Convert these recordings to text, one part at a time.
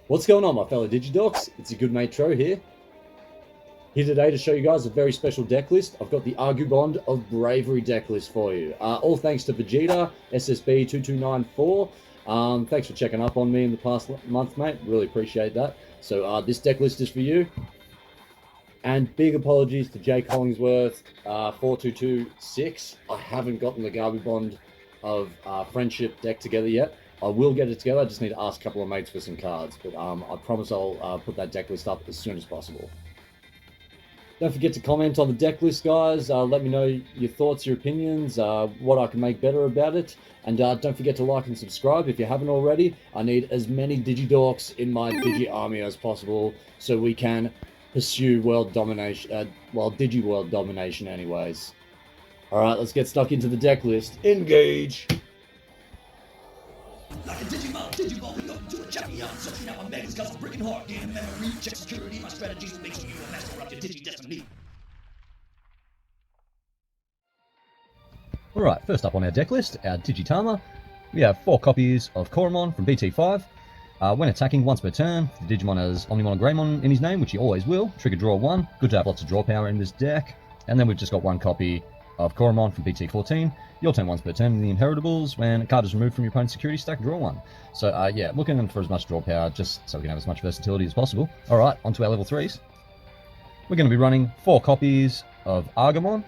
What's going on, my fellow Digidorks? It's your good mate Tro here. Here today to show you guys a very special deck list. I've got the Agumon Bond of Bravery deck list for you. All thanks to Vegeta, SSB2294. Thanks for checking up on me in the past month, mate. Really appreciate that. So this deck list is for you. And big apologies to Jake Hollingsworth, 4226. I haven't gotten the Agubond of Friendship deck together yet. I will get it together. I just need to ask a couple of mates for some cards. But I promise I'll put that deck list up as soon as possible. Don't forget to comment on the deck list, guys. Let me know your thoughts, your opinions, what I can make better about it. And don't forget to like and subscribe if you haven't already. I need as many Digidorks in my Digi army as possible so we can pursue world domination, Digi world domination anyways. Alright, let's get stuck into the deck list. Engage! Like a Digimon, Digimon, up to a champion. Searching out my megas cause I'm breaking hard. Gain memory, check security, my strategies will make sure you a master of your Digi destiny. Alright, first up on our deck list, our Digitama. We have 4 copies of Koromon from BT-15. When attacking once per turn, the Digimon has Omnimon and Greymon in his name, which he always will. Trigger draw 1. Good to have lots of draw power in this deck. And then we've just got 1 copy of Koromon from BT-14. Your turn once per turn in the Inheritables. When a card is removed from your opponent's security stack, draw 1. So yeah, looking for as much draw power, just so we can have as much versatility as possible. Alright, onto our level 3s. We're going to be running 4 copies of Agumon,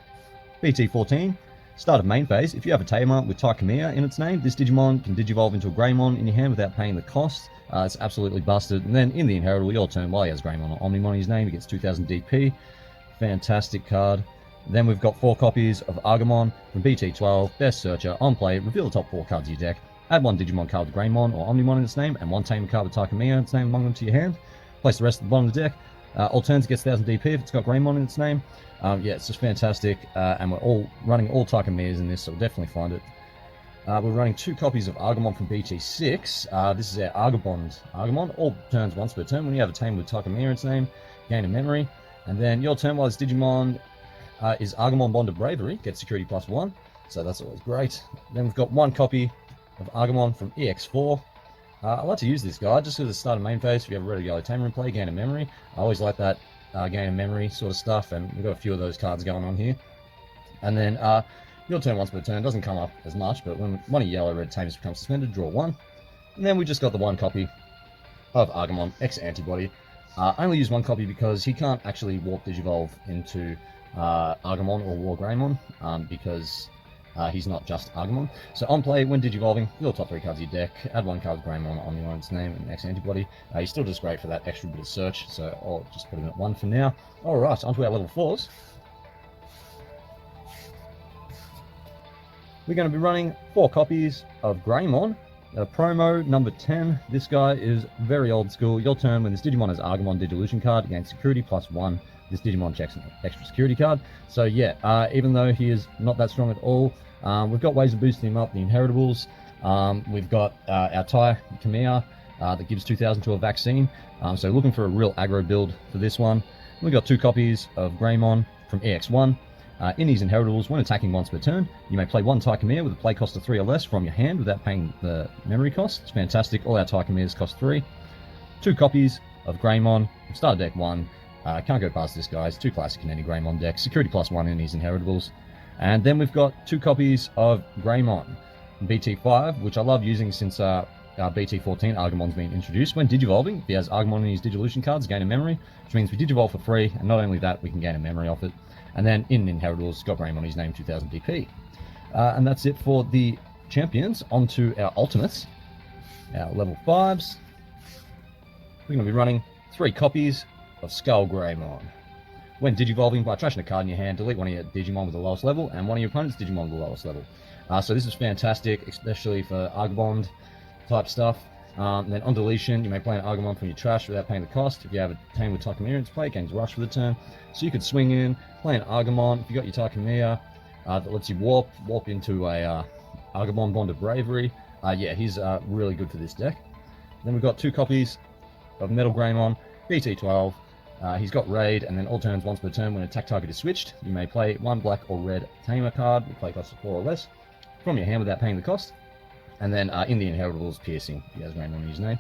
BT-14. Start of main phase, if you have a tamer with Taikamiya in its name, this Digimon can Digivolve into a Greymon in your hand without paying the cost. It's absolutely busted. And then in the Inheritable, your turn, while he has Greymon or Omnimon in his name, he gets 2000 DP. Fantastic card. Then we've got 4 copies of Agumon from BT-12, Best Searcher, on play, reveal the top 4 cards of your deck, add 1 Digimon card with Greymon or Omnimon in its name, and 1 tamer card with Taikamiya in its name among them to your hand. Place the rest at the bottom of the deck. All turns gets 1000 DP if it's got Greymon in its name. Yeah, it's just fantastic, and we're all running all Takamiyas in this, so we'll definitely find it. We're running 2 copies of Agumon from BT-6. This is our Agubond Agumon. All turns once per turn. When you have a tamer with Taikamiya in its name, gain a memory. And then your turn while this Digimon is Agumon Bond of Bravery, gets security +1, so that's always great. Then we've got 1 copy of Agumon from EX4. I like to use this guy just because it's start of main phase. If you have a red or yellow tamer in play, gain a memory. I always like that gain a memory sort of stuff, and we've got a few of those cards going on here. And then your turn once per turn doesn't come up as much, but when one of your yellow red tamers becomes suspended, draw 1. And then we just got the 1 copy of Agumon X Antibody. I only use 1 copy because he can't actually warp Digivolve into Agumon or War Greymon, because he's not just Agumon. So on play, when Digivolving, your top 3 cards of your deck, add 1 card with Greymon on your its name and X Antibody. He's still just great for that extra bit of search, so I'll just put him at 1 for now. Alright, onto our level 4s. We're going to be running 4 copies of Greymon. Promo number 10. This guy is very old school. Your turn, when this Digimon has Agumon Digivolution card, against security +1. This Digimon checks an extra security card. So yeah, even though he is not that strong at all, we've got ways of boosting him up, the Inheritables. We've got our Taikamiya that gives 2000 to a vaccine. So looking for a real aggro build for this one. We've got 2 copies of Greymon from EX1. In these Inheritables, when attacking once per turn, you may play 1 Taikamiya with a play cost of 3 or less from your hand without paying the memory cost. It's fantastic. All our Taikamiyas cost 3. 2 copies of Greymon from Starter Deck 1. Can't go past this, guys. 2 classic in any Greymon deck. Security +1 in these Inheritables. And then we've got 2 copies of Greymon from BT-5, which I love using since BT-14 Agumon's been introduced. When Digivolving, if he has Agumon in his Digivolution cards, gain a memory, which means we Digivolve for free, and not only that, we can gain a memory off it. And then in Inheritables, got Greymon in his name, 2000 DP. And that's it for the champions. Onto our ultimates, our level 5s. We're going to be running 3 copies of Skull Greymon. When Digivolving, by trashing a card in your hand, delete one of your Digimon with the lowest level and one of your opponent's Digimon with the lowest level. So this is fantastic, especially for Agubond type stuff. And then on deletion, you may play an Agumon from your trash without paying the cost. If you have a tamer with Taikamiya in its play, gains Rush for the turn. So you could swing in, play an Agumon. If you got your Taikamiya that lets you warp into a Agumon Bond of Bravery. Yeah, he's really good for this deck. Then we've got 2 copies of Metal Greymon, BT-12. He's got Raid, and then all turns once per turn when attack target is switched, you may play 1 black or red tamer card with play cost of 4 or less from your hand without paying the cost. And then in the Inheritables, Piercing, he has Greymon in his name.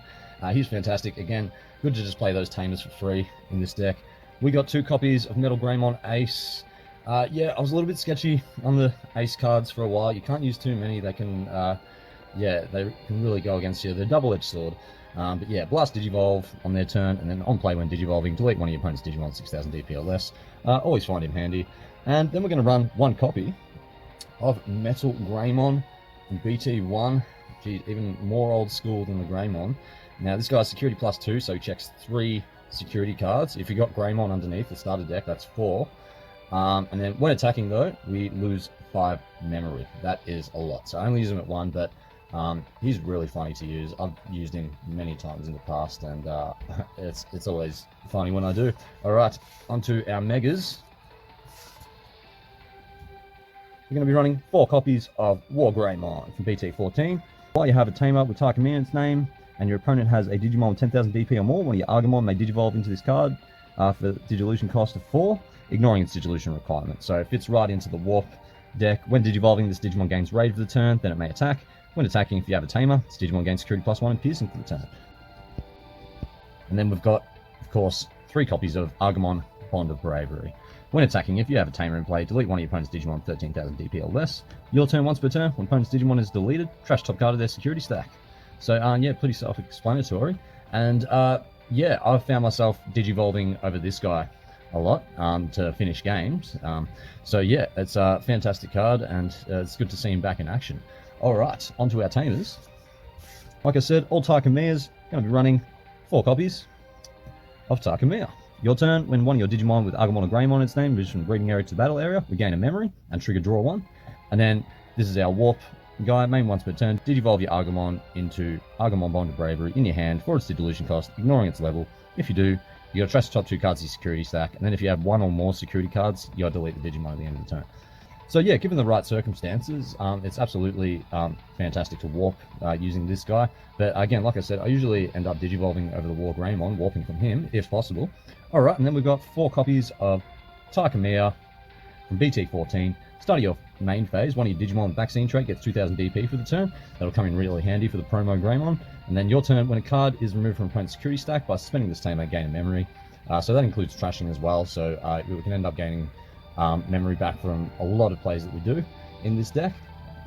He's fantastic. Again, good to just play those tamers for free in this deck. We got 2 copies of Metal Greymon Ace. Yeah, I was a little bit sketchy on the Ace cards for a while. You can't use too many. They can, yeah, they can really go against you. They're double-edged sword. But yeah, Blast Digivolve on their turn, and then on play when Digivolving, delete one of your opponent's Digimon 6000 DP or less. Always find him handy. And then we're going to run 1 copy of Metal Greymon BT-1. Geez, even more old school than the Greymon. Now, this guy's security +2, so he checks 3 security cards. If you got Greymon underneath the starter deck, that's 4. And then when attacking, though, we lose 5 memory. That is a lot. So I only use him at 1, but he's really funny to use. I've used him many times in the past, and it's always funny when I do. All right, onto our Megas. We're going to be running 4 copies of War Greymon from BT-14. While you have a tamer with Takumi in its name, and your opponent has a Digimon with 10,000 DP or more, one of your Agumon may Digivolve into this card for Digivolution cost of 4, ignoring its Digivolution requirement. So it fits right into the Warp deck. When Digivolving, this Digimon gains Rage for the turn, then it may attack. When attacking, if you have a tamer, this Digimon gains Security +1 and Piercing for the turn. And then we've got, of course, 3 copies of Agumon Bond of Bravery. When attacking, if you have a tamer in play, delete one of your opponent's Digimon 13,000 DP or less. Your turn once per turn. When opponent's Digimon is deleted, trash top card of their security stack. So, yeah, pretty self-explanatory. And, yeah, I've found myself Digivolving over this guy a lot to finish games. So, yeah, it's a fantastic card, and it's good to see him back in action. All right, onto our tamers. Like I said, all Takamiya's going to be running 4 copies of Takamiya. Your turn, when one of your Digimon with Agumon or Greymon in its name moves from the breeding area to the battle area, we gain a memory and trigger draw 1. And then this is our Warp guy, main once per turn. Digivolve your Agumon into Agumon Bond of Bravery in your hand for its Digivolution cost, ignoring its level. If you do, you got to trash the top 2 cards of your security stack, and then if you have 1 or more security cards, you got to delete the Digimon at the end of the turn. So yeah, given the right circumstances, it's absolutely fantastic to warp using this guy. But again, like I said, I usually end up Digivolving over the War Greymon, warping from him, if possible. Alright, and then we've got 4 copies of Takamiya from BT-14. Start of your main phase, one of your Digimon vaccine trait gets 2000 DP for the turn. That'll come in really handy for the promo Greymon. And then your turn, when a card is removed from opponent's security stack, by suspending this tamer, gain a memory. So that includes trashing as well, so we can end up gaining memory back from a lot of plays that we do in this deck.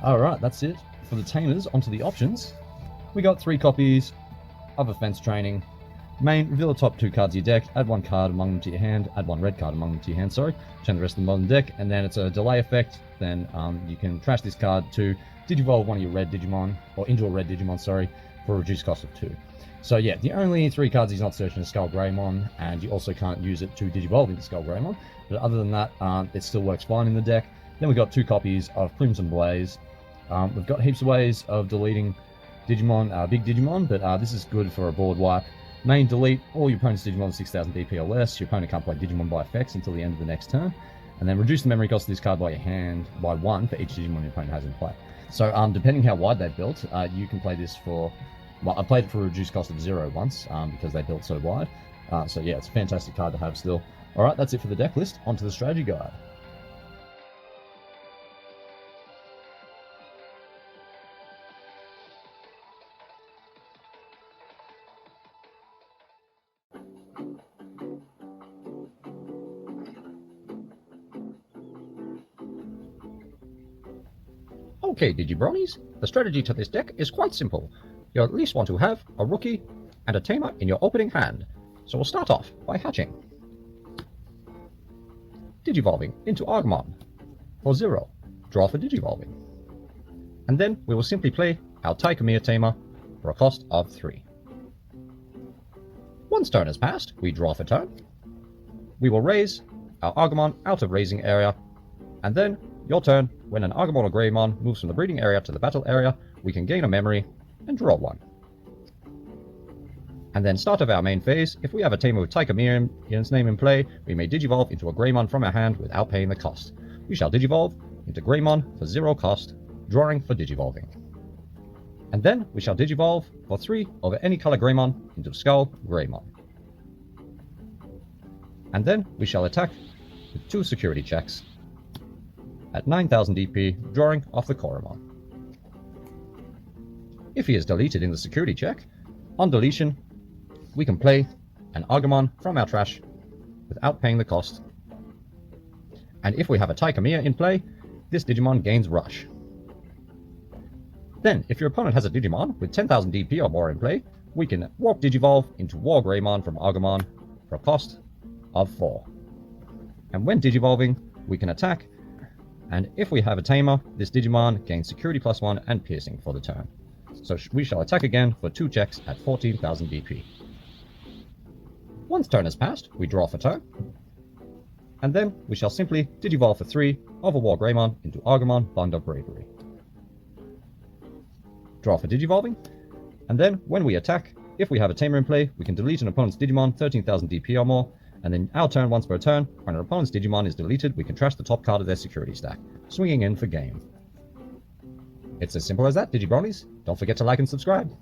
Alright, that's it for the tamers. Onto the options. We got 3 copies of Offense Training. Main, reveal the top 2 cards of your deck, add 1 card among them to your hand, add 1 red card among them to your hand, sorry, turn the rest of the modern deck, and then it's a delay effect. Then you can trash this card to Digivolve one of your red Digimon, or into a red Digimon, sorry, for a reduced cost of 2. So yeah, the only 3 cards he's not searching is Skull Greymon, and you also can't use it to Digivolve into Skull Greymon. But other than that, it still works fine in the deck. Then we've got 2 copies of Crimson Blaze. We've got heaps of ways of deleting Digimon, big Digimon, but this is good for a board wipe. Main, delete all your opponent's Digimon with 6000 DP or less. Your opponent can't play Digimon by effects until the end of the next turn. And then reduce the memory cost of this card by your hand by 1 for each Digimon your opponent has in play. So depending how wide they've built, you can play this for... Well, I played it for a reduced cost of 0 once, because they built so wide. So yeah, it's a fantastic card to have still. Alright, that's it for the deck list. Onto the strategy guide. Okay, Digibronies, the strategy to this deck is quite simple. You'll at least want to have a rookie and a tamer in your opening hand. So we'll start off by hatching. Digivolving into Agumon. For 0, draw for Digivolving. And then we will simply play our Takamiya tamer for a cost of 3. Once turn has passed, we draw for turn. We will raise our Agumon out of raising area, and then your turn, when an Agumon or Greymon moves from the breeding area to the battle area, we can gain a memory and draw 1. And then start of our main phase, if we have a tamer with Takamiya in its name in play, we may Digivolve into a Greymon from our hand without paying the cost. We shall Digivolve into Greymon for 0 cost, drawing for Digivolving. And then we shall Digivolve for 3 over any color Greymon into Skull Greymon. And then we shall attack with 2 security checks at 9000 DP, drawing off the Koromon. If he is deleted in the security check, on deletion, we can play an Agumon from our trash without paying the cost. And if we have a Taikamiya in play, this Digimon gains Rush. Then, if your opponent has a Digimon with 10,000 DP or more in play, we can Warp Digivolve into War Greymon from Agumon for a cost of 4. And when Digivolving, we can attack, and if we have a Tamer, this Digimon gains Security +1 and Piercing for the turn. So we shall attack again for 2 checks at 14,000 DP. Once turn has passed, we draw for turn, and then we shall simply Digivolve for 3 of a War Greymon into Agumon Bond of Bravery. Draw for Digivolving, and then when we attack, if we have a Tamer in play, we can delete an opponent's Digimon 13,000 DP or more, and then our turn once per turn, when an opponent's Digimon is deleted, we can trash the top card of their security stack, swinging in for game. It's as simple as that, Digibronies. Don't forget to like and subscribe.